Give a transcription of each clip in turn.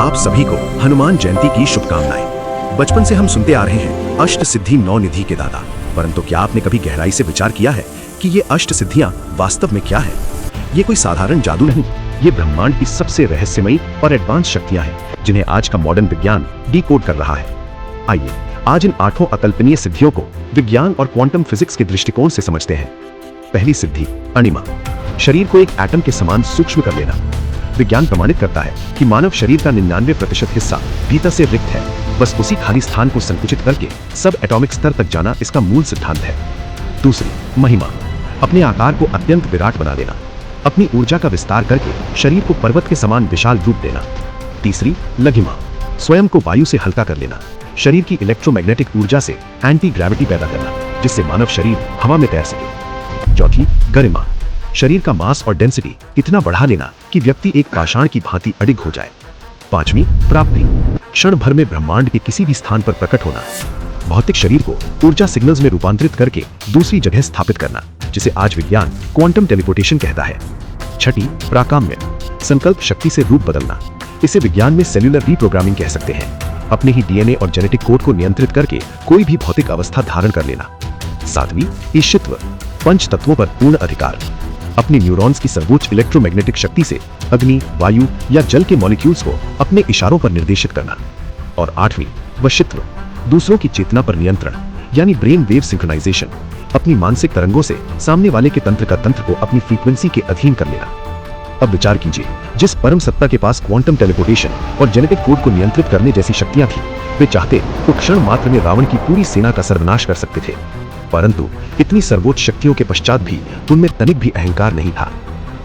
आप सभी को हनुमान जयंती की शुभकामनाएं। बचपन से हम सुनते आ रहे हैं अष्ट सिद्धि नौ निधि के दाता, परंतु क्या आपने कभी गहराई से विचार किया है कि ये अष्ट सिद्धियां वास्तव में क्या है? ये कोई साधारण जादू नहीं, ये ब्रह्मांड की सबसे रहस्यमयी और एडवांस शक्तियां हैं जिन्हें आज का मॉडर्न विज्ञान डिकोड कर रहा है। आइए आज इन 8 अकल्पनीय सिद्धियों को विज्ञान और क्वांटम फिजिक्स के दृष्टिकोण से समझते हैं। पहली सिद्धि, अणिमा, शरीर को एक एटम के समान सूक्ष्म कर लेना। विज्ञान प्रमाणित करता है कि मानव शरीर का 99% हिस्सा भीतर से रिक्त है, बस उसी खाली स्थान को संकुचित करके सब एटॉमिक स्तर तक जाना इसका मूल सिद्धांत है। दूसरी, महिमा, अपने आकार को अत्यंत विराट बना देना, अपनी ऊर्जा का विस्तार करके शरीर को पर्वत के समान विशाल रूप देना। तीसरी, लघिमा, स्वयं को वायु से हल्का कर लेना, शरीर की इलेक्ट्रोमैग्नेटिक ऊर्जा से एंटी ग्रेविटी पैदा करना, जिससे मानव शरीर हवा में तैर सके। चौथी, गरिमा, शरीर का मास और डेंसिटी इतना बढ़ा लेना कि व्यक्ति एक पाषाण की भांति अडिग हो जाए। पांचवी, प्राप्ति, क्षण भर में ब्रह्मांड के किसी भी स्थान पर प्रकट होना, भौतिक शरीर को ऊर्जा सिग्नल्स में रूपांतरित करके दूसरी जगह स्थापित करना, जिसे आज विज्ञान क्वांटम टेलीपोर्टेशन कहता है। छठी, प्राकाम्य, संकल्प शक्ति से रूप बदलना, इसे विज्ञान में सेल्यूलर रीप्रोग्रामिंग कह सकते हैं। अपने ही डीएनए और जेनेटिक कोड को नियंत्रित करके कोई भी भौतिक अवस्था धारण कर लेना। सातवीं, ईशित्व, पंच तत्वों पर पूर्ण अधिकार, अपने न्यूरॉन्स की सर्वोच्च इलेक्ट्रोमैग्नेटिक शक्ति से अग्नि, वायु या जल के मॉलिक्यूल्स को अपने इशारों पर निर्देशित करना। और आठवीं, वशित्व, दूसरों की चेतना पर नियंत्रण, यानी ब्रेन वेव सिंक्रोनाइजेशन, अपनी मानसिक तरंगों से सामने वाले के तंत्र को अपनी फ्रीक्वेंसी के अधीन कर लेना। अब विचार कीजिए, जिस परम सत्ता के पास क्वांटम टेलीपोर्टेशन और जेनेटिक कोड को नियंत्रित करने जैसी शक्तियां थी, वे चाहते तो क्षण मात्र में रावण की पूरी सेना का सर्वनाश कर सकते थे। परंतु इतनी सर्वोच्च शक्तियों के पश्चात भी उनमें तनिक भी अहंकार नहीं था।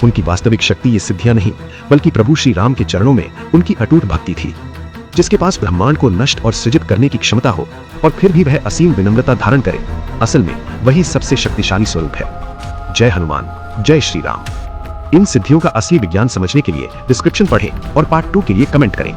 उनकी वास्तविक शक्ति ये सिद्धियां नहीं, बल्कि प्रभु श्री राम के चरणों में उनकी अटूट भक्ति थी। जिसके पास ब्रह्मांड को नष्ट और सृजित करने की क्षमता हो और फिर भी वह असीम विनम्रता धारण करे, असल में वही सबसे शक्तिशाली स्वरूप है। जय हनुमान, जय श्री राम। इन सिद्धियों का असली विज्ञान समझने के लिए डिस्क्रिप्शन पढ़ें और पार्ट 2 के लिए कमेंट करें।